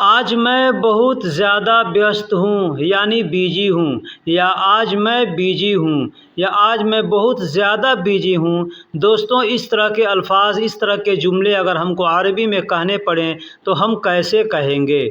आज मैं बहुत ज़्यादा व्यस्त हूँ यानी बिजी हूँ, या आज मैं बिजी हूँ, या आज मैं बहुत ज़्यादा बिजी हूँ। दोस्तों, इस तरह के अल्फाज, इस तरह के जुमले अगर हमको अरबी में कहने पड़ें तो हम कैसे कहेंगे?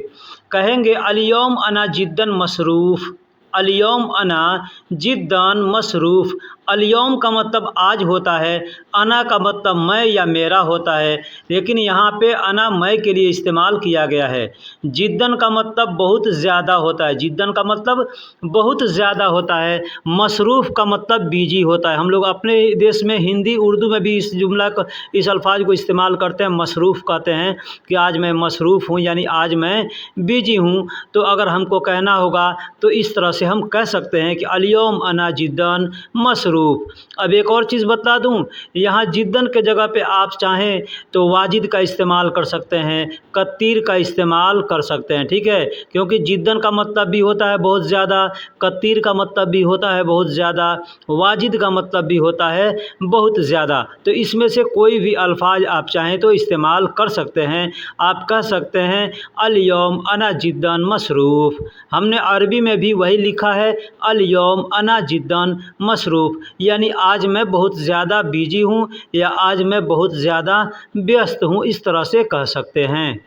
कहेंगे अल-यौम अना जिद्दन मसरूफ़। अल-यौम अना जिद्दन मसरूफ़। अल-यौम का मतलब आज होता है, अना का मतलब मैं या मेरा होता है, लेकिन यहाँ पे अना मैं के लिए इस्तेमाल किया गया है। जिद्दन का मतलब बहुत ज़्यादा होता है, जिद्दन का मतलब बहुत ज़्यादा होता है। मसरूफ़ का मतलब बिजी होता है। हम लोग अपने देश में हिंदी उर्दू में भी इस जुमला को, इस अल्फाज को इस्तेमाल करते हैं। मसरूफ़ कहते हैं कि आज मैं मसरूफ़ हूँ, यानी आज मैं बिजी हूँ। तो अगर हमको कहना होगा तो इस तरह से हम कह सकते हैं कि अल-यौम अना जिद्दन मसरूफ़। अब एक और चीज़ बता दूँ, यहाँ जिद्दन के जगह पे आप चाहें तो वाजिद का इस्तेमाल कर सकते हैं, कत्तीर का इस्तेमाल कर सकते हैं, ठीक है। क्योंकि जिद्दन का मतलब भी होता है बहुत ज़्यादा, कत्तीर का मतलब भी होता है बहुत ज़्यादा, वाजिद का मतलब भी होता है बहुत ज़्यादा। तो इसमें से कोई भी अल्फाज आप चाहें तो इस्तेमाल कर सकते हैं। आप कह सकते हैं अल-यौम अना जिद्दन मसरूफ़। हमने अरबी में भी वही लिखा है, अल-यौम अना जिद्दन मसरूफ़, यानी आज मैं बहुत ज़्यादा बिजी हूँ या आज मैं बहुत ज़्यादा व्यस्त हूँ, इस तरह से कह सकते हैं।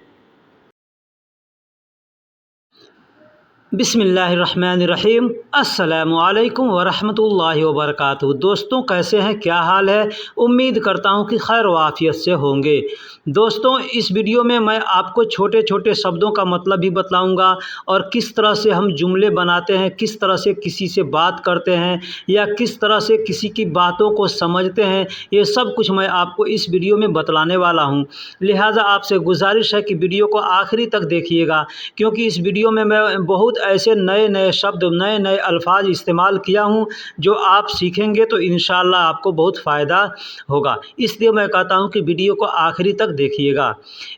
बिस्मिल्लाहिर्रहमानिर्रहीम। अस्सलामु अलैकुम वरहमतुल्लाहि वबरकातुहू। दोस्तों, कैसे हैं, क्या हाल है? उम्मीद करता हूं कि खैर वाफ़ियत से होंगे। दोस्तों, इस वीडियो में मैं आपको छोटे छोटे शब्दों का मतलब भी बताऊंगा और किस तरह से हम जुमले बनाते हैं, किस तरह से किसी से बात करते हैं या किस तरह से किसी की बातों को समझते हैं, ये सब कुछ मैं आपको इस वीडियो में बतलाने वाला हूँ। लिहाजा आपसे गुजारिश है कि वीडियो को आखिरी तक देखिएगा, क्योंकि इस वीडियो में मैं बहुत ऐसे नए नए शब्द, नए नए अल्फाज इस्तेमाल किया हूँ जो आप सीखेंगे तो इंशाअल्लाह आपको बहुत फ़ायदा होगा। इसलिए मैं कहता हूँ कि वीडियो को आखिरी तक देखिएगा।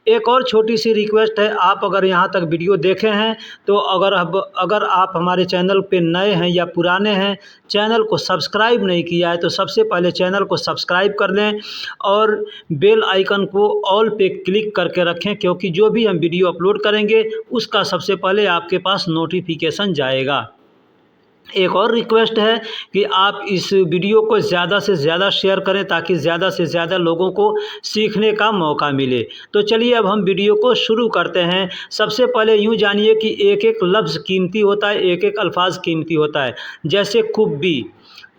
एक और छोटी सी रिक्वेस्ट है, आप अगर यहाँ तक वीडियो देखे हैं तो अगर आप हमारे चैनल पे नए हैं या पुराने हैं, चैनल को सब्सक्राइब नहीं किया है तो सबसे पहले चैनल को सब्सक्राइब कर लें और बेल आइकन को ऑल पे क्लिक करके रखें, क्योंकि जो भी हम वीडियो अपलोड करेंगे उसका सबसे पहले आपके पास नोटिफिकेशन जाएगा। एक और रिक्वेस्ट है कि आप इस वीडियो को ज़्यादा से ज़्यादा शेयर करें ताकि ज़्यादा से ज़्यादा लोगों को सीखने का मौका मिले। तो चलिए अब हम वीडियो को शुरू करते हैं। सबसे पहले यूँ जानिए कि एक एक लफ्ज़ कीमती होता है, एक एक अल्फाज कीमती होता है। जैसे कुब्बी,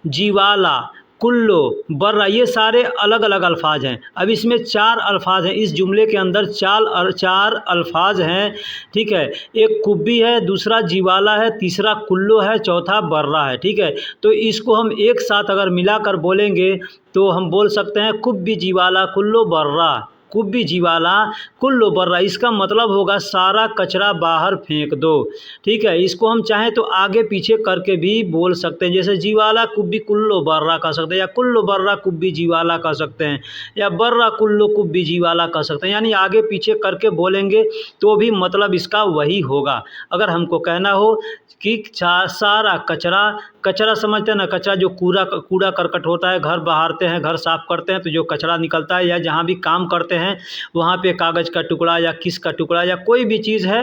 जीवाला, कुल्लो, बर्रा, ये सारे अलग अलग अल्फाज हैं। अब इसमें 4 अल्फाज हैं, इस जुमले के अंदर 4 अल्फाज हैं, ठीक है। एक कुब्बी है, दूसरा जीवाला है, तीसरा कुल्लो है, चौथा बर्रा है, ठीक है। तो इसको हम एक साथ अगर मिलाकर बोलेंगे तो हम बोल सकते हैं कुब्बी जीवाला कुल्लो बर्रा। कुब्बी जीवाला कुल्लो बर्रा, इसका मतलब होगा सारा कचरा बाहर फेंक दो, ठीक है। इसको हम चाहें तो आगे पीछे करके भी बोल सकते हैं, जैसे जीवाला कुब्बी कुल्लो बर्रा कह सकते हैं, या कुल्लो बर्रा कुब्बी जीवाला कह सकते हैं, या बर्रा कुल्लो कुब्बी जीवाला कह सकते हैं। यानी आगे पीछे करके बोलेंगे तो भी मतलब इसका वही होगा। अगर हमको कहना हो कि सारा कचरा, कचरा समझते हैं ना, कचरा जो कूड़ा करकट होता है, घर बहारते हैं, घर साफ़ करते हैं तो जो कचरा निकलता है, या जहाँ भी काम करते हैं वहाँ पे कागज़ का टुकड़ा या किस का टुकड़ा या कोई भी चीज़ है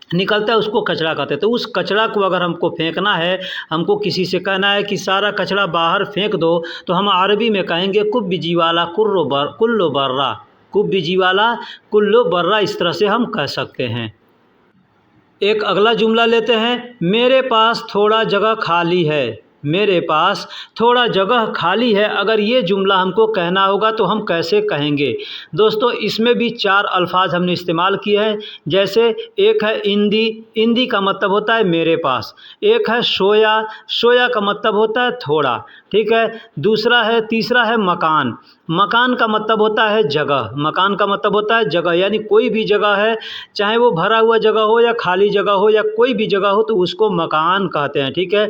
निकलता है, उसको कचरा कहते हैं। तो उस कचरा को अगर हमको फेंकना है, हमको किसी से कहना है कि सारा कचरा बाहर फेंक दो, तो हम अरबी में कहेंगे कुब्बी जीवाला कुल्लो बर्रा। कुब्बी जीवाला कुल्लो बर्रा, इस तरह से हम कह सकते हैं। एक अगला जुमला लेते हैं, मेरे पास थोड़ा जगह खाली है। मेरे पास थोड़ा जगह खाली है, अगर ये जुमला हमको कहना होगा तो हम कैसे कहेंगे? दोस्तों, इसमें भी 4 अल्फाज हमने इस्तेमाल किए हैं। जैसे एक है इंदी, इंदी का मतलब होता है मेरे पास। एक है सोया, सोया का मतलब होता है थोड़ा, ठीक है। तीसरा है मकान, मकान का मतलब होता है जगह, मकान का मतलब होता है जगह, यानी कोई भी जगह है, चाहे वो भरा हुआ जगह हो या खाली जगह हो या कोई भी जगह हो तो उसको मकान कहते हैं, ठीक है।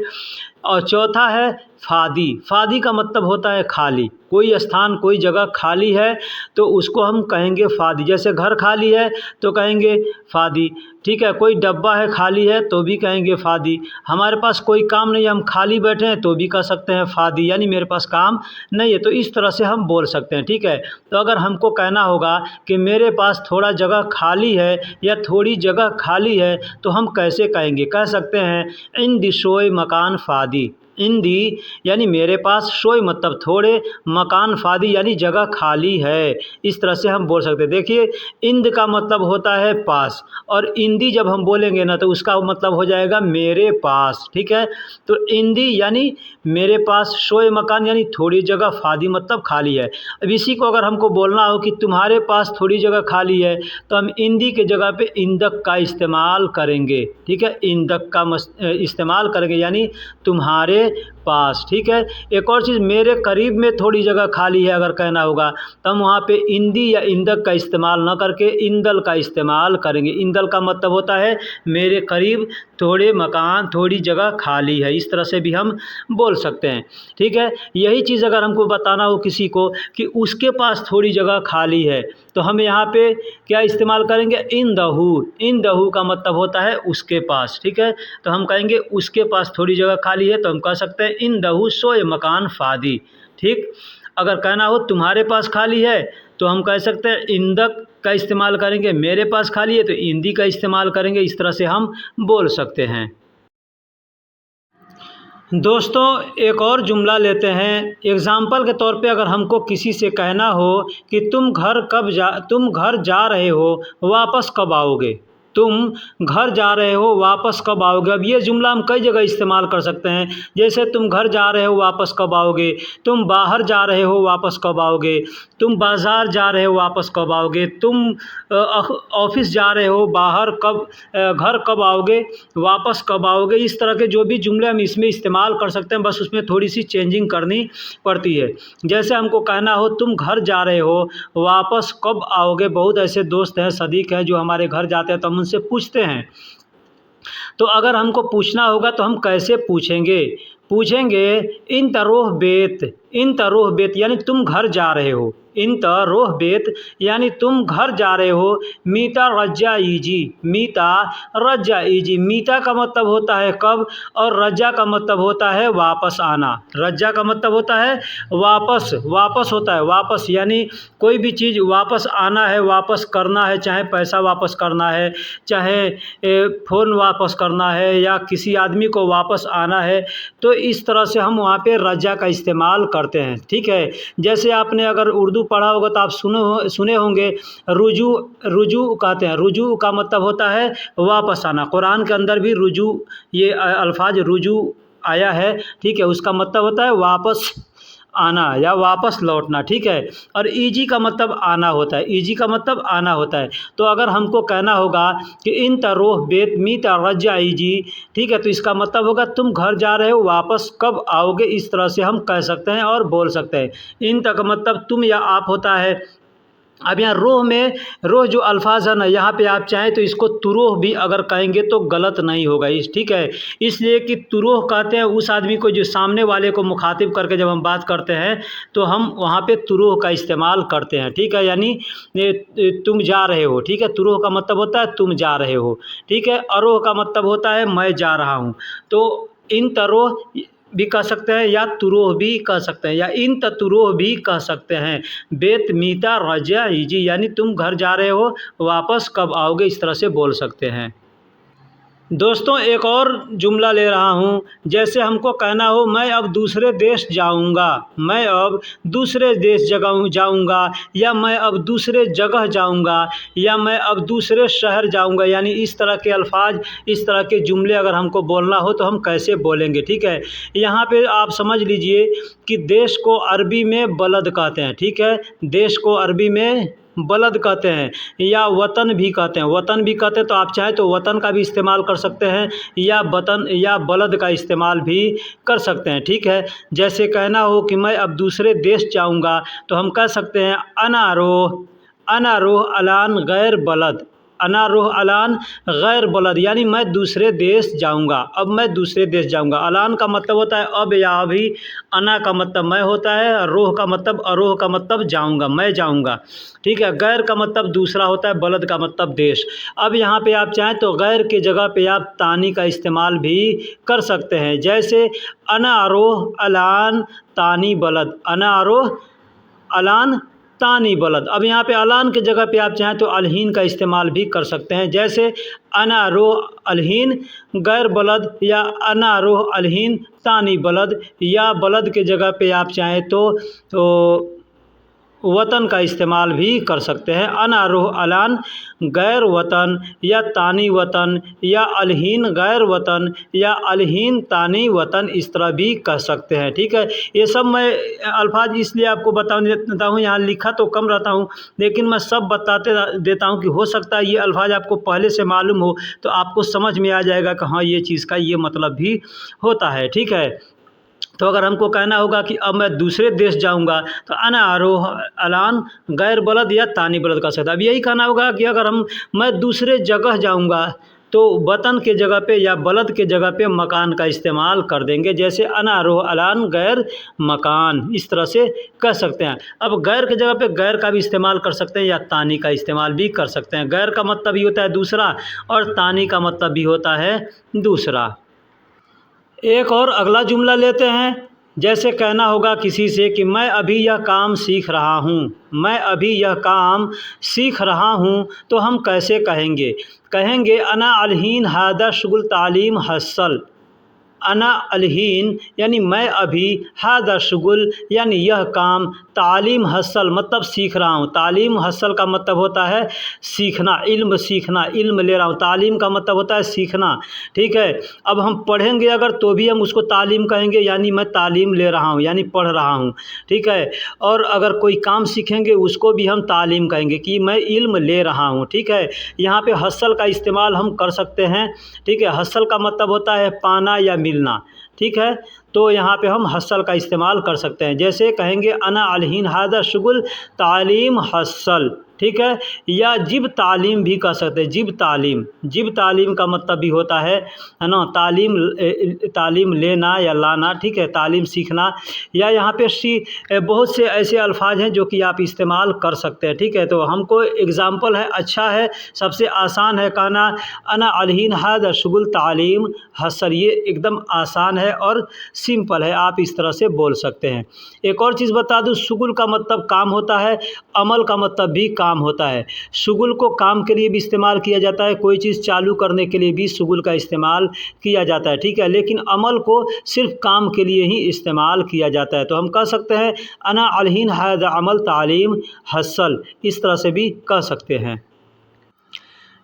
और चौथा है फादी। फादी का मतलब होता है खाली, कोई स्थान कोई जगह खाली है तो उसको हम कहेंगे फादी। जैसे घर खाली है तो कहेंगे फादी, ठीक है। कोई डब्बा है खाली है तो भी कहेंगे फादी। हमारे पास कोई काम नहीं है, हम खाली बैठे हैं तो भी कह सकते हैं फादी, यानी मेरे पास काम नहीं है। तो इस तरह से हम बोल सकते हैं, ठीक है। तो अगर हमको कहना होगा कि मेरे पास थोड़ा जगह खाली है या थोड़ी जगह खाली है तो हम कैसे कहेंगे? कह सकते हैं इन दी शोय मकान फादी। इन दी यानी मेरे पास, शोय मतलब थोड़े, मकान फादी यानी जगह खाली है। इस तरह से हम बोल सकते हैं। देखिए, इंद का मतलब होता है पास, और इंदी जब हम बोलेंगे ना तो उसका मतलब हो जाएगा मेरे पास, ठीक है। तो इंदी यानी मेरे पास, शोय मकान यानी थोड़ी जगह, फादी मतलब खाली है। अब इसी को अगर हमको बोलना हो कि तुम्हारे पास थोड़ी जगह खाली है तो हम इंदी के जगह पे इंदक का इस्तेमाल करेंगे, ठीक है। इंदक का इस्तेमाल करेंगे यानी तुम्हारे पास, ठीक है। एक और चीज़, मेरे करीब में थोड़ी जगह खाली है अगर कहना होगा तो हम वहाँ पे इंदी या इंदक का इस्तेमाल न करके इंदल का इस्तेमाल करेंगे। इंदल का मतलब होता है मेरे करीब थोड़े मकान, थोड़ी जगह खाली है। इस तरह से भी हम बोल सकते हैं, ठीक है। यही चीज़ अगर हमको बताना हो किसी को कि उसके पास थोड़ी जगह खाली है तो हम यहाँ पे क्या इस्तेमाल करेंगे? इन दहू। इन दहू का मतलब होता है उसके पास, ठीक है। तो हम कहेंगे उसके पास थोड़ी जगह खाली है तो हम कह सकते हैं इन दहू सोए मकान फादी, ठीक। अगर कहना हो तुम्हारे पास खाली है तो हम कह सकते हैं इंदक का इस्तेमाल करेंगे। मेरे पास खाली है तो इंदी का इस्तेमाल करेंगे। इस तरह से हम बोल सकते हैं। दोस्तों, एक और जुमला लेते हैं। एग्ज़ाम्पल के तौर पे अगर हमको किसी से कहना हो कि तुम घर जा रहे हो, वापस कब आओगे? तुम घर जा रहे हो, वापस कब आओगे? अब ये जुमला हम कई जगह इस्तेमाल कर सकते हैं। जैसे तुम घर जा रहे हो, वापस कब आओगे? तुम बाहर जा रहे हो, वापस कब आओगे? तुम बाज़ार जा रहे हो, वापस कब आओगे? तुम ऑफ़िस जा रहे हो, घर कब आओगे? वापस कब आओगे? इस तरह के जो भी जुमले हम इसमें इस्तेमाल कर सकते हैं, बस उसमें थोड़ी सी चेंजिंग करनी पड़ती है। जैसे हमको कहना हो तुम घर जा रहे हो, वापस कब आओगे? बहुत ऐसे दोस्त हैं, सदीक हैं जो हमारे घर जाते हैं तो हम उनसे पूछते हैं। तो अगर हमको पूछना होगा तो हम कैसे पूछेंगे इन तरोह बेत। इन तरोह बेत यानी तुम घर जा रहे हो। इन तरोह बेत यानी तुम घर जा रहे हो। मीता रज्जा ईजी। मीता रज्जा ईजी। मीता का मतलब होता है कब, और रज्जा का मतलब होता है वापस आना। रज्जा का मतलब होता है वापस होता है वापस, यानी कोई भी चीज़ वापस आना है, वापस करना है, चाहे पैसा वापस करना है, चाहे फ़ोन वापस करना है, या किसी आदमी को वापस आना है। तो इस तरह से हम वहाँ पे रज्जा का इस्तेमाल करते हैं, ठीक है। जैसे आपने अगर उर्दू पढ़ा होगा तो आप सुने होंगे रुजू कहते हैं। रुजू का मतलब होता है वापस आना। कुरान के अंदर भी रुजू, ये अल्फाज रुजू आया है, ठीक है। उसका मतलब होता है वापस आना या वापस लौटना, ठीक है। और ईजी का मतलब आना होता है। ईजी का मतलब आना होता है। तो अगर हमको कहना होगा कि इन तरोह बेत मीता रज्जा ईजी, ठीक है, तो इसका मतलब होगा तुम घर जा रहे हो, वापस कब आओगे? इस तरह से हम कह सकते हैं और बोल सकते हैं। इन तक मतलब तुम या आप होता है। अब यहाँ रोह जो अल्फाज है ना, यहाँ पे आप चाहें तो इसको तुरोह भी अगर कहेंगे तो गलत नहीं होगा, ठीक है। इसलिए कि तुरोह कहते हैं उस आदमी को जो सामने वाले को मुखातिब करके जब हम बात करते हैं तो हम वहाँ पे तुरोह का इस्तेमाल करते हैं, ठीक है। यानी तुम जा रहे हो, ठीक है। तुरोह का मतलब होता है तुम जा रहे हो, ठीक है। अरोह का मतलब होता है मैं जा रहा हूँ। तो इन तरोह भी कह सकते हैं या तुरोह भी कह सकते हैं या इन तुरोह भी कह सकते हैं। बेत मीता रजा ईजी यानी तुम घर जा रहे हो, वापस कब आओगे? इस तरह से बोल सकते हैं। दोस्तों, एक और जुमला ले रहा हूँ। जैसे हमको कहना हो मैं अब दूसरे देश जाऊँगा, मैं अब दूसरे देश जाऊँगा, या मैं अब दूसरे जगह जाऊँगा, या मैं अब दूसरे शहर जाऊँगा, यानी इस तरह के अल्फाज, इस तरह के जुमले अगर हमको बोलना हो तो हम कैसे बोलेंगे, ठीक है। यहाँ पे आप समझ लीजिए कि देश को अरबी में बलद कहते हैं, ठीक है। देश को अरबी में बलद कहते हैं, या वतन भी कहते हैं। वतन भी कहते हैं तो आप चाहें तो वतन का भी इस्तेमाल कर सकते हैं, या वतन या बलद का इस्तेमाल भी कर सकते हैं, ठीक है। जैसे कहना हो कि मैं अब दूसरे देश जाऊंगा तो हम कह सकते हैं अना रोह अलान गैर बलद। अना रोह अलान गैर बलद, यानी मैं दूसरे देश जाऊंगा, अब मैं दूसरे देश जाऊंगा। अलान का मतलब होता है अब या अभी, अना का मतलब मैं होता है, रोह का मतलब अरोह का मतलब जाऊंगा, मैं जाऊंगा, ठीक है। गैर का मतलब दूसरा होता है, बलद का मतलब देश। अब यहाँ पे आप चाहें तो गैर के जगह पे आप तानी का इस्तेमाल भी कर सकते हैं, जैसे अना अरोह अलान तानी बलद, अना अरोह अलान तानी बलद। अब यहाँ पे अलान की जगह पे आप चाहें तो अलहीन का इस्तेमाल भी कर सकते हैं, जैसे अना रोह अलहीन गैर बलद या अना रोह अलहीन तानी बलद, या बलद के जगह पे आप चाहें तो वतन का इस्तेमाल भी कर सकते हैं। अना रोह अलान गैर वतन या तानी वतन या अलहीन गैर वतन या अलहीन तानी वतन, इस तरह भी कह सकते हैं, ठीक है। ये सब मैं अल्फाज इसलिए आपको बता देता हूँ, यहाँ लिखा तो कम रहता हूँ लेकिन मैं सब बताते देता हूँ कि हो सकता है ये अल्फाज आपको पहले से मालूम हो तो आपको समझ में आ जाएगा कि हाँ ये चीज़ का ये मतलब भी होता है, ठीक है। तो अगर हमको कहना होगा कि अब मैं दूसरे देश जाऊंगा तो अना आरोह अलान गैर बलद या तानी बलद का सकता। अब यही कहना होगा कि अगर मैं दूसरे जगह जाऊंगा तो वतन के जगह पे या बलद के जगह पे मकान का इस्तेमाल कर देंगे, जैसे अना आरोह अलान गैर मकान, इस तरह से कह सकते हैं। अब गैर के जगह पे गैर का भी इस्तेमाल कर सकते हैं या तानी का इस्तेमाल भी कर सकते हैं। गैर का मतलब ही होता है दूसरा और तानी का मतलब भी होता है दूसरा। एक और अगला जुमला लेते हैं, जैसे कहना होगा किसी से कि मैं अभी यह काम सीख रहा हूँ, मैं अभी यह काम सीख रहा हूँ, तो हम कैसे कहेंगे? कहेंगे अना अलहीन हादा शुगुल तालीम हसल, अना अलहीन यानी मैं अभी, हादा शुगुल यानी यह काम, तालीम हसल मतलब सीख रहा हूँ। तालीम हसल का मतलब होता है सीखना, इल्म सीखना, इल्म ले रहा हूँ। तालीम का मतलब होता है सीखना, ठीक है। अब हम पढ़ेंगे अगर तो भी हम उसको तालीम कहेंगे, यानी मैं तालीम ले रहा हूँ यानी पढ़ रहा हूँ, ठीक है। और अगर कोई काम सीखेंगे उसको भी हम तालीम कहेंगे कि मैं इल्म ले रहा हूँ, ठीक है। यहाँ पे हसल का इस्तेमाल हम कर सकते हैं, ठीक है। हसल का मतलब होता है पाना या मिलना, ठीक है। तो यहाँ पे हम हसल का इस्तेमाल कर सकते हैं, जैसे कहेंगे अना अलहीन हादा शुगुल तालीम हसल, ठीक है। या जिब तालीम भी कह सकते हैं, जिब तालीम, जिब तालीम का मतलब भी होता है ना, तालीम लेना या लाना, ठीक है, तालीम सीखना। या यहाँ पे बहुत से ऐसे अल्फाज हैं जो कि आप इस्तेमाल कर सकते हैं, ठीक है। तो हमको एग्ज़ाम्पल है, अच्छा है, सबसे आसान है कहना अना अलहीन हादा शुगुल तालीम हसल, ये एकदम आसान है और सिंपल है, आप इस तरह से बोल सकते हैं। एक और चीज़ बता दूं, शुगुल का मतलब काम होता है, अमल का मतलब भी काम होता है। शुगुल को काम के लिए भी इस्तेमाल किया जाता है, कोई चीज़ चालू करने के लिए भी शुगुल का इस्तेमाल किया जाता है, ठीक है। लेकिन अमल को सिर्फ काम के लिए ही इस्तेमाल किया जाता है। तो हम कह सकते हैं अना अलहीन हादा अमल तालीम हसल, इस तरह से भी कह सकते हैं।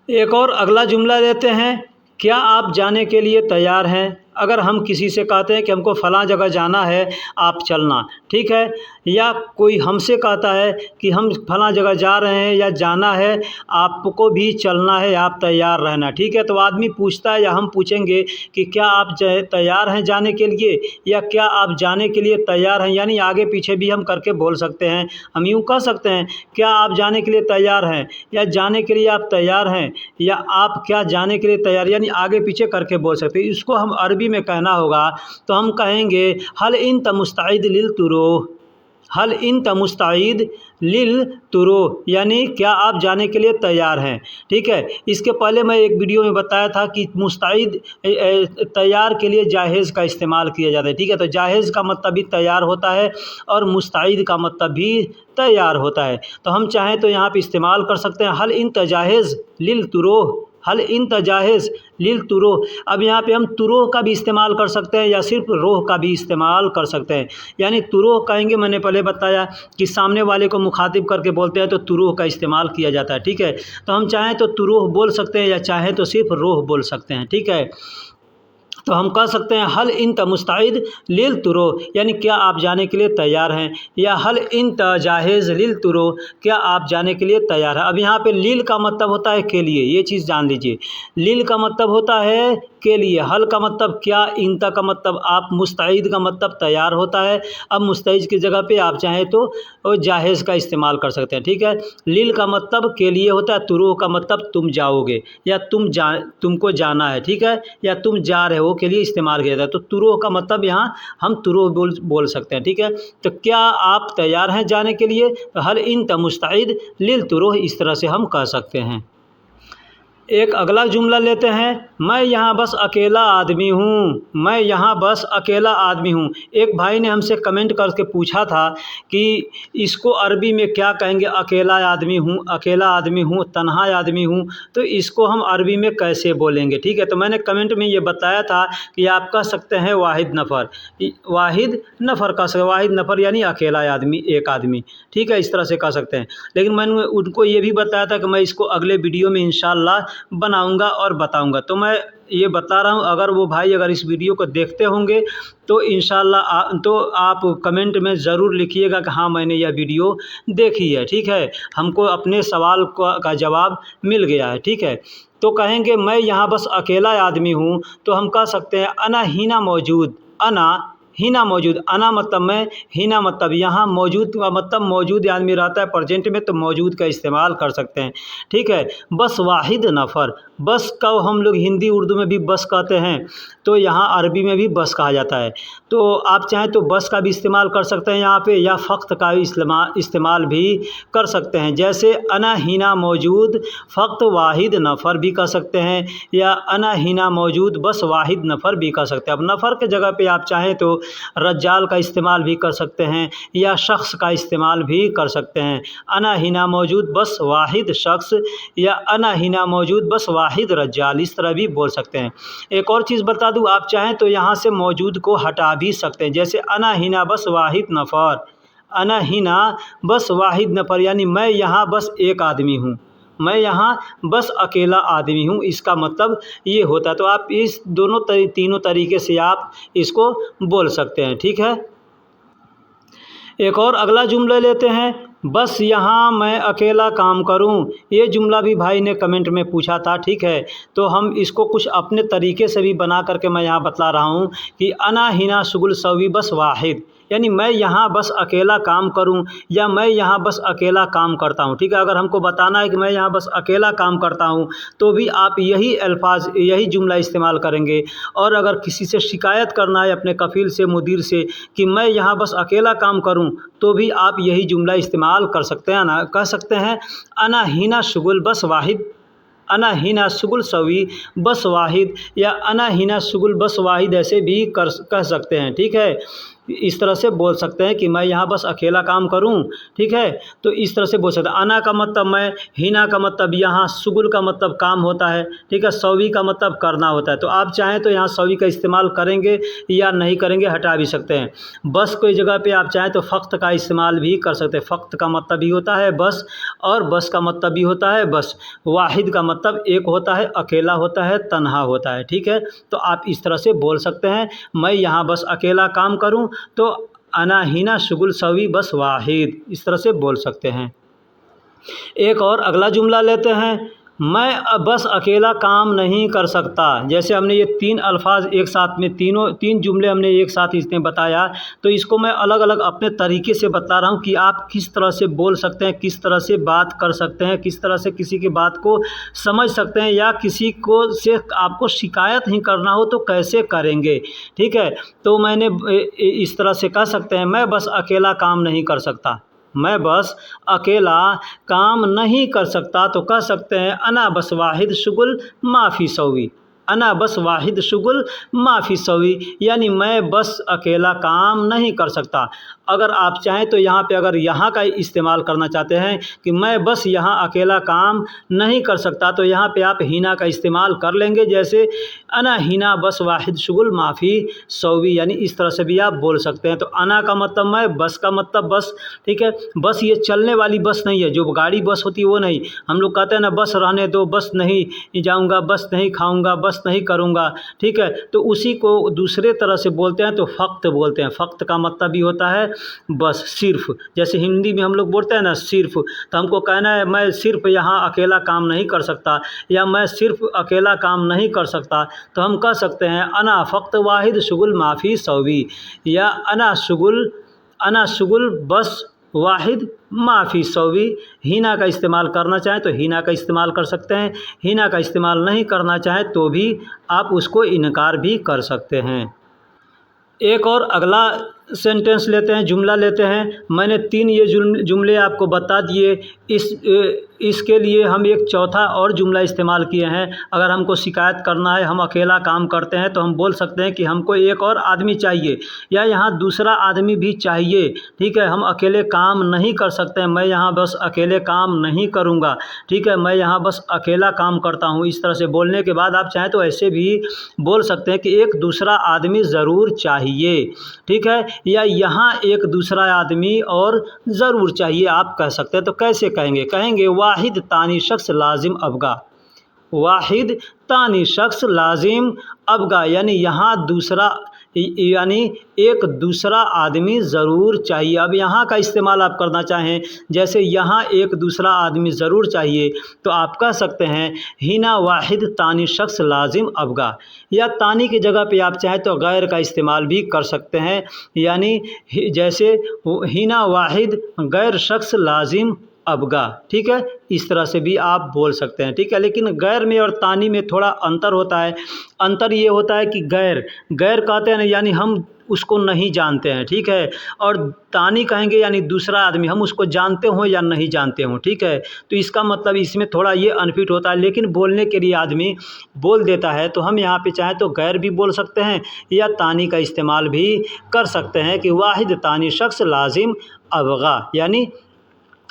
एक और अगला जुमला लेते हैं, क्या आप जाने के लिए तैयार हैं? अगर हम किसी से कहते हैं कि हमको फ़लाँ जगह जाना है, आप चलना, ठीक है। या कोई हमसे कहता है कि हम फ़लाँ जगह जा रहे हैं या जाना है, आपको भी चलना है, आप तैयार रहना, ठीक है। तो आदमी पूछता है या हम पूछेंगे कि क्या आप तैयार हैं जाने के लिए, या क्या आप जाने के लिए तैयार हैं, यानी आगे पीछे भी हम करके बोल सकते हैं। हम यूँ कह सकते हैं क्या आप जाने के लिए तैयार हैं, या जाने के लिए आप तैयार हैं, या आप क्या जाने के लिए तैयार, यानी आगे पीछे करके बोल सकते हैं। इसको हम अरबी में कहना होगा तो हम कहेंगे हल इंत मुस्तइद लिल तुरो, हल इंत मुस्तइद लिल तुरो, यानी क्या आप जाने के लिए तैयार हैं, ठीक है। इसके पहले मैं एक वीडियो में बताया था कि मुस्तइद तैयार के लिए जाहेज़ का इस्तेमाल किया जाता है, ठीक है। तो जाहेज़ का मतलब भी तैयार होता है और मुस्तइद का मतलब भी तैयार होता है। तो हम चाहें तो यहाँ पे इस्तेमाल कर सकते हैं हल इंत जाहेज़ लिल तुरो, हल इंत जाहेज़ लिल तुरोह। अब यहाँ पे हम तुरोह का भी इस्तेमाल कर सकते हैं या सिर्फ रोह का भी इस्तेमाल कर सकते हैं। यानी तुरोह कहेंगे, मैंने पहले बताया कि सामने वाले को मुखातिब करके बोलते हैं तो तुरोह का इस्तेमाल किया जाता है, ठीक है। तो हम चाहें तो तुरोह बोल सकते हैं या चाहें तो सिर्फ रोह बोल सकते हैं, ठीक है। तो हम कह सकते हैं हल इंत मुस्तइद लिल तुरो, यानी क्या आप जाने के लिए तैयार हैं, या हल इंत जाहेज़ लिल तुरो, क्या आप जाने के लिए तैयार हैं। अब यहाँ पे लिल का मतलब होता है के लिए, ये चीज़ जान लीजिए। लिल का मतलब होता है के लिए। हल का मतलब क्या, इंता का मतलब आप, मुस्तैद का मतलब तैयार होता है। अब मुस्तैद की जगह पे आप चाहें तो जाहिज़ का इस्तेमाल कर सकते हैं, ठीक है। लिल का मतलब के लिए होता है। तुरुह का मतलब तुम जाओगे या तुमको जाना है, ठीक है, या तुम जा रहे हो के लिए इस्तेमाल किया जाता है। तो तुरुह का मतलब यहाँ हम तुरुह बोल सकते हैं, ठीक है। तो क्या आप तैयार हैं जाने के लिए, तो हल इंत मुस्तैद लिल तुरुह, इस तरह से हम कह सकते हैं। एक अगला जुमला लेते हैं, मैं यहाँ बस अकेला आदमी हूँ। मैं यहाँ बस अकेला आदमी हूँ। एक भाई ने हमसे कमेंट करके पूछा था कि इसको अरबी में क्या कहेंगे, अकेला आदमी हूँ, अकेला आदमी हूँ, तन्हा आदमी हूँ, तो इसको हम अरबी में कैसे बोलेंगे, ठीक है। तो मैंने कमेंट में ये बताया था कि आप कह सकते हैं वाहिद नफ़र, वाहिद नफ़र का, वाहिद नफ़र यानी अकेला आदमी, एक आदमी, ठीक है, इस तरह से कह सकते हैं। लेकिन मैंने उनको ये भी बताया था कि मैं इसको अगले वीडियो में इंशाअल्लाह बनाऊंगा और बताऊंगा। तो मैं ये बता रहा हूँ, अगर वो भाई अगर इस वीडियो को देखते होंगे तो इंशाअल्लाह तो आप कमेंट में ज़रूर लिखिएगा कि हाँ मैंने यह वीडियो देखी है, ठीक है, हमको अपने सवाल का जवाब मिल गया है, ठीक है। तो कहेंगे मैं यहाँ बस अकेला आदमी हूँ, तो हम कह सकते हैं अना हीना मौजूद, अना हीना मौजूद। अना मतलब मैं, हीना मतलब यहाँ, मौजूद का मतलब मौजूद आदमी रहता है प्रेजेंट में, तो मौजूद का इस्तेमाल कर सकते हैं, ठीक है। बस वाहिद नफ़र, बस का हम लोग हिंदी उर्दू में भी बस कहते हैं, तो यहाँ अरबी में भी बस कहा जाता है। तो आप चाहें तो बस का भी इस्तेमाल कर सकते हैं यहाँ पे, या फ़क्त का भी इस्तेमाल भी कर सकते हैं। जैसे अना हीना मौजूद फ़क्त वाहिद नफ़र भी कह सकते हैं, या अना हीना मौजूद बस वाहिद नफ़र भी कह सकते हैं। अब नफ़र के जगह पे आप चाहें तो रज्जाल का इस्तेमाल भी कर सकते हैं, या शख्स का इस्तेमाल भी कर सकते हैं। अना हिना मौजूद बस वाहिद शख्स, या अना हिना मौजूद बस वाहिद रज्जाल, इस तरह भी बोल सकते हैं। एक और चीज़ बता दूं, आप चाहें तो यहाँ से मौजूद को हटा भी सकते हैं। जैसे अना हिना बस वाहिद नफ़र, अना हिना बस वाहिद नफ़र यानी मैं यहाँ बस एक आदमी हूँ, मैं यहाँ बस अकेला आदमी हूँ, इसका मतलब ये होता है। तो आप इस तीनों तरीके से आप इसको बोल सकते हैं, ठीक है। एक और अगला जुमला लेते हैं, बस यहाँ मैं अकेला काम करूँ। ये जुमला भी भाई ने कमेंट में पूछा था, ठीक है। तो हम इसको कुछ अपने तरीके से भी बना करके मैं यहाँ बतला रहा हूँ कि अना हिना शुगुल सवी बस वाहिद, यानी मैं यहाँ बस अकेला काम करूँ, या मैं यहाँ बस अकेला काम करता हूँ, ठीक है। अगर हमको बताना है कि मैं यहाँ बस अकेला काम करता हूँ, तो भी आप यही अल्फाज, यही जुमला इस्तेमाल करेंगे। और अगर किसी से शिकायत करना है अपने कफ़ील से, मुदीर से, कि मैं यहाँ बस अकेला काम करूँ, तो भी आप यही जुमला इस्तेमाल कर सकते हैं ना, कह सकते हैं अना हिना शुगुल बस वाहिद, अना हिना शुगुल सवी बस वाहिद, या अना हिना शुगुल बस वाहिद, ऐसे भी कह सकते हैं, ठीक है। इस तरह से बोल सकते हैं कि मैं यहाँ बस अकेला काम करूँ, ठीक है। तो इस तरह से बोल सकते हैं। अना का मतलब मैं, हिना का मतलब यहाँ, शुगुल का मतलब काम होता है, ठीक है, सवी का मतलब करना होता है। तो आप चाहें तो यहाँ सवी का इस्तेमाल करेंगे या नहीं करेंगे, हटा भी सकते हैं। बस कोई जगह पे आप चाहें तो फ़क्त का इस्तेमाल भी कर सकते हैं। फ़क्त का मतलब भी होता है बस, और बस का मतलब भी होता है बस। वाहिद का मतलब एक होता है, अकेला होता है, तन्हा होता है, ठीक है। तो आप इस तरह से बोल सकते हैं, मैं यहाँ बस अकेला काम करूँ, तो अना हिना शुगुल सवी बस वाहिद, इस तरह से बोल सकते हैं। एक और अगला जुमला लेते हैं, मैं बस अकेला काम नहीं कर सकता। जैसे हमने ये तीन अल्फाज एक साथ में, तीन जुमले हमने एक साथ इसमें बताया, तो इसको मैं अलग अलग अपने तरीके से बता रहा हूँ कि आप किस तरह से बोल सकते हैं, किस तरह से बात कर सकते हैं, किस तरह से किसी की बात को समझ सकते हैं, या किसी को से आपको शिकायत ही करना हो तो कैसे करेंगे, ठीक है। तो मैंने इस तरह से कह सकते हैं, मैं बस अकेला काम नहीं कर सकता, मैं बस अकेला काम नहीं कर सकता, तो कह सकते हैं अना बस वाहिद शुगुल माफ़ी सवी, अना बस वाहिद शुगुल माफ़ी सवी, यानी मैं बस अकेला काम नहीं कर सकता। अगर आप चाहें तो यहाँ पे अगर यहाँ का इस्तेमाल करना चाहते हैं कि मैं बस यहाँ अकेला काम नहीं कर सकता, तो यहाँ पे आप हिना का इस्तेमाल कर लेंगे। जैसे अना हिना बस वाहिद शुगुल माफ़ी सवी, यानी इस तरह से भी आप बोल सकते हैं। तो अना का मतलब मैं, बस का मतलब बस, ठीक है। बस ये चलने वाली बस नहीं है, जो गाड़ी बस होती है वो नहीं। हम लोग कहते हैं ना बस रहने दो, बस नहीं जाऊँगा, बस नहीं खाऊँगा, बस बस नहीं करूँगा, ठीक है, तो उसी को दूसरे तरह से बोलते हैं तो फ़क़्त बोलते हैं। फ़क़्त का मतलब भी होता है बस, सिर्फ़। जैसे हिंदी में हम लोग बोलते हैं ना सिर्फ़, तो हमको कहना है मैं सिर्फ़ यहाँ अकेला काम नहीं कर सकता, या मैं सिर्फ़ अकेला काम नहीं कर सकता, तो हम कह सकते हैं अना फ़क़्त वाहिद शुगुल माफ़ी सौवी, या अना शुगुल बस वाहिद माफ़ी सौवी। हीना का इस्तेमाल करना चाहें तो हीना का इस्तेमाल कर सकते हैं, हीना का इस्तेमाल नहीं करना चाहें तो भी आप उसको इनकार भी कर सकते हैं। एक और अगला सेंटेंस लेते हैं, जुमला लेते हैं। मैंने 3 ये जुमले आपको बता दिए, इसके लिए हम एक चौथा और जुमला इस्तेमाल किए हैं। अगर हमको शिकायत करना है, हम अकेला काम करते हैं, तो हम बोल सकते हैं कि हमको एक और आदमी चाहिए, या यहाँ दूसरा आदमी भी चाहिए, ठीक है, हम अकेले काम नहीं कर सकते हैं, मैं यहाँ बस अकेले काम नहीं करूँगा, ठीक है, मैं यहाँ बस अकेला काम करता हूँ। इस तरह से बोलने के बाद आप चाहें तो ऐसे भी बोल सकते हैं कि एक दूसरा आदमी ज़रूर चाहिए, ठीक है, या यहाँ एक दूसरा आदमी और ज़रूर चाहिए आप कह सकते हैं। तो कैसे कहेंगे? कहेंगे वाहिद तानी शख्स लाजिम अबगा, वाहिद तानी शख्स लाजिम अबगा, यानी यहाँ दूसरा, यानी एक दूसरा आदमी ज़रूर चाहिए। अब यहाँ का इस्तेमाल आप करना चाहें, जैसे यहाँ एक दूसरा आदमी ज़रूर चाहिए, तो आप कह सकते हैं हिना वाहिद तानी शख्स लाजिम अबगा, या तानी की जगह पे आप चाहें तो गैर का इस्तेमाल भी कर सकते हैं, यानी जैसे हिना वाहिद गैर शख्स लाजिम अबगा, ठीक है, इस तरह से भी आप बोल सकते हैं, ठीक है। लेकिन गैर में और तानी में थोड़ा अंतर होता है। अंतर ये होता है कि गैर कहते हैं ना, यानी हम उसको नहीं जानते हैं, ठीक है, और तानी कहेंगे यानी दूसरा आदमी, हम उसको जानते हों या नहीं जानते हों, ठीक है, तो इसका मतलब इसमें थोड़ा ये अनफिट होता है। लेकिन बोलने के लिए आदमी बोल देता है, तो हम यहाँ पे चाहें तो गैर भी बोल सकते हैं या तानी का इस्तेमाल भी कर सकते हैं कि वाहिद तानी शख्स लाजिम अबगा। यानी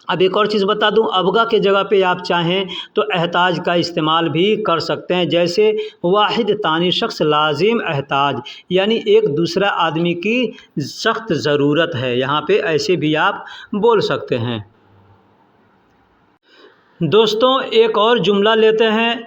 अब एक और चीज़ बता दूं, अबगा के जगह पे आप चाहें तो एहताज का इस्तेमाल भी कर सकते हैं, जैसे वाहिद तानी शख्स लाजिम एहताज, यानी एक दूसरा आदमी की सख्त ज़रूरत है, यहाँ पे ऐसे भी आप बोल सकते हैं। दोस्तों एक और जुमला लेते हैं,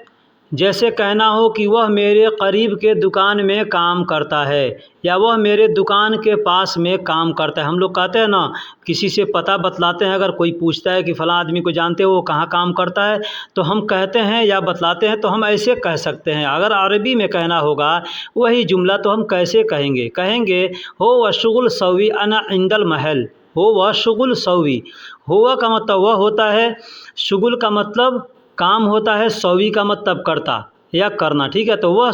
जैसे कहना हो कि वह मेरे करीब के दुकान में काम करता है, या वह मेरे दुकान के पास में काम करता है। हम लोग कहते हैं ना, किसी से पता बतलाते हैं, अगर कोई पूछता है कि फ़लाँ आदमी को जानते हो वो कहाँ काम करता है, तो हम कहते हैं या बतलाते हैं तो हम ऐसे कह सकते हैं। अगर अरबी में कहना होगा वही जुमला तो हम कैसे कहेंगे? कहेंगे हो व शुगुल सवी अना इंदल महल, हो वह शुगुल सवी। हुआ का मतलब वह होता है, शुगुल का मतलब काम होता है, सवी का मतलब करता या करना, ठीक है, तो वह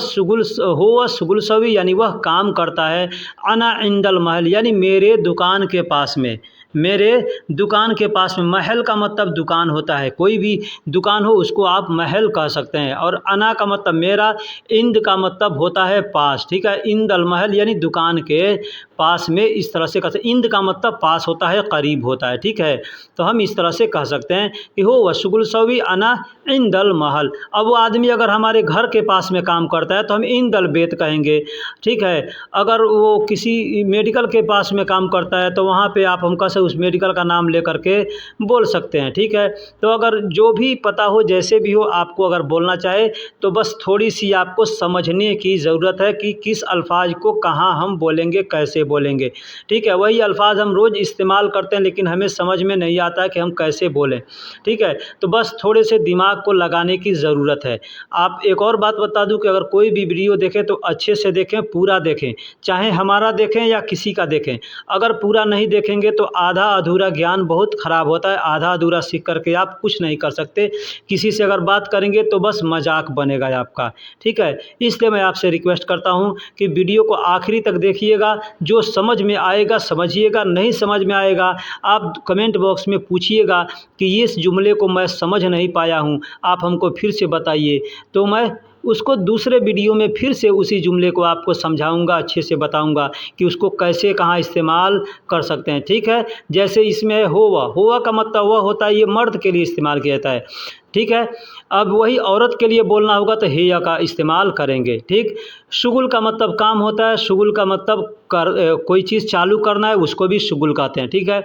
शुगुल सवी यानी वह काम करता है, अना इंदल महल यानी मेरे दुकान के पास में, मेरे दुकान के पास में। महल का मतलब दुकान होता है, कोई भी दुकान हो उसको आप महल कह सकते हैं। और अना का मतलब मेरा, इंद का मतलब होता है पास, ठीक है, इंदल महल यानी दुकान के पास में, इस तरह से कहते हैं। इंद का मतलब पास होता है, करीब होता है, ठीक है, तो हम इस तरह से कह सकते हैं कि हो वशुगुल सवी अना इंदल महल। अब वो आदमी अगर हमारे घर के पास में काम करता है तो हम इंदल बेत कहेंगे, ठीक है। अगर वो किसी मेडिकल के पास में काम करता है तो वहाँ पे आप हम कह उस मेडिकल का नाम लेकर के बोल सकते हैं, ठीक है। तो अगर जो भी पता हो, जैसे भी हो, आपको अगर बोलना चाहे तो बस थोड़ी सी आपको समझने की ज़रूरत है कि किस अल्फाज को कहाँ हम बोलेंगे, कैसे बोलेंगे, ठीक है। वही अल्फाज हम रोज़ इस्तेमाल करते हैं लेकिन हमें समझ में नहीं आता है कि हम कैसे बोलें, ठीक है, तो बस थोड़े से दिमाग को लगाने की ज़रूरत है। आप एक और बात बता दूं कि अगर कोई भी वीडियो देखें तो अच्छे से देखें, पूरा देखें, चाहे हमारा देखें या किसी का देखें। अगर पूरा नहीं देखेंगे तो आधा अधूरा ज्ञान बहुत ख़राब होता है, आधा अधूरा सीख करके आप कुछ नहीं कर सकते। किसी से अगर बात करेंगे तो बस मजाक बनेगा आपका, ठीक है। इसलिए मैं आपसे रिक्वेस्ट करता हूं कि वीडियो को आखिरी तक देखिएगा, जो समझ में आएगा समझिएगा, नहीं समझ में आएगा आप कमेंट बॉक्स में पूछिएगा कि इस जुमले को मैं समझ नहीं पाया हूँ, आप हमको फिर से बताइए, तो मैं उसको दूसरे वीडियो में फिर से उसी जुमले को आपको समझाऊंगा, अच्छे से बताऊंगा कि उसको कैसे कहाँ इस्तेमाल कर सकते हैं, ठीक है। जैसे इसमें है होवा का मतलब वह होता है, ये मर्द के लिए इस्तेमाल किया जाता है, ठीक है। अब वही औरत के लिए बोलना होगा तो हेया का इस्तेमाल करेंगे, ठीक। शुगुल का मतलब काम होता है, शुगुल का मतलब कोई चीज़ चालू करना है, उसको भी शुगुल कहते हैं, ठीक है।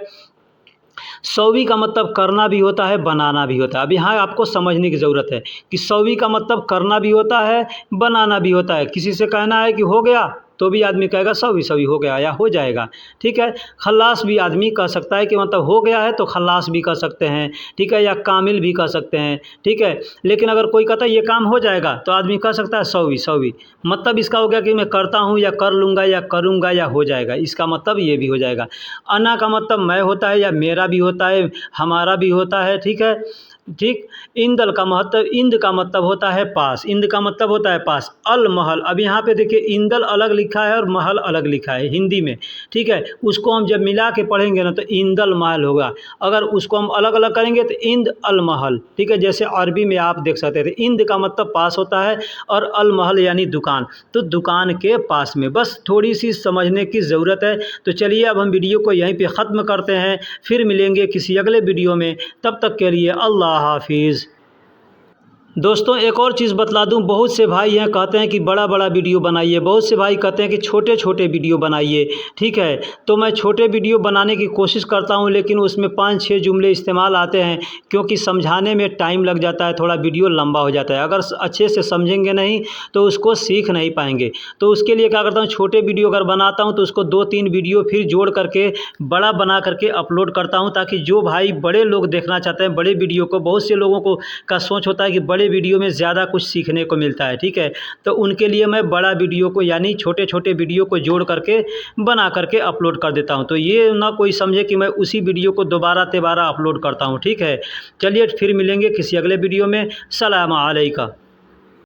सौवी का मतलब करना भी होता है, बनाना भी होता है। अब यहाँ आपको समझने की ज़रूरत है कि सौवी का मतलब करना भी होता है, बनाना भी होता है। किसी से कहना है कि हो गया, तो भी आदमी कहेगा सौवी सौवी हो गया या हो जाएगा, ठीक है। खल्लास भी आदमी कह सकता है कि मतलब हो गया है तो खल्लास भी कह सकते हैं, ठीक है, या कामिल भी कह सकते हैं, ठीक है। लेकिन अगर कोई कहता है ये काम हो जाएगा तो आदमी कह सकता है सौवी सौवी। मतलब इसका हो गया कि मैं करता हूँ या कर लूँगा या करूँगा या हो जाएगा, इसका मतलब ये भी हो जाएगा। अना का मतलब मैं होता है या मेरा भी होता है, हमारा भी होता है, ठीक है, ठीक। इंदल का मतलब, इंद का मतलब होता है पास, इंद का मतलब होता है पास। अल महल, अब यहाँ पे देखिए इंदल अलग लिखा है और महल अलग लिखा है हिंदी में, ठीक है। उसको हम जब मिला के पढ़ेंगे ना तो इंदल महल होगा। अगर उसको हम अलग अलग करेंगे तो इंद अल महल, ठीक है। जैसे अरबी में आप देख सकते थे इंद का मतलब पास होता है और अल महल यानी दुकान, तो दुकान के पास में। बस थोड़ी सी समझने की ज़रूरत है। तो चलिए अब हम वीडियो को यहीं पे ख़त्म करते हैं, फिर मिलेंगे किसी अगले वीडियो में। तब तक के लिए अल्लाह हाफिज़। दोस्तों एक और चीज़ बतला दूं, बहुत से भाई हैं कहते हैं कि बड़ा बड़ा वीडियो बनाइए, बहुत से भाई कहते हैं कि छोटे छोटे वीडियो बनाइए, ठीक है। तो मैं छोटे वीडियो बनाने की कोशिश करता हूं, लेकिन उसमें 5-6 जुमले इस्तेमाल आते हैं, क्योंकि समझाने में टाइम लग जाता है, थोड़ा वीडियो लंबा हो जाता है। अगर अच्छे से समझेंगे नहीं तो उसको सीख नहीं पाएंगे। तो उसके लिए क्या करता हूँ, छोटे वीडियो अगर बनाता हूँ तो उसको 2-3 वीडियो फिर जोड़ करके बड़ा बना करके अपलोड करता हूँ, ताकि जो भाई बड़े लोग देखना चाहते हैं बड़े वीडियो को, बहुत से लोगों को का सोच होता है कि बड़े वीडियो में ज़्यादा कुछ सीखने को मिलता है, ठीक है। तो उनके लिए मैं बड़ा वीडियो को यानी छोटे छोटे वीडियो को जोड़ करके बना करके अपलोड कर देता हूं। तो ये ना कोई समझे कि मैं उसी वीडियो को दोबारा तिबारा अपलोड करता हूं, ठीक है। चलिए फिर मिलेंगे किसी अगले वीडियो में। सलाम अलैकुम।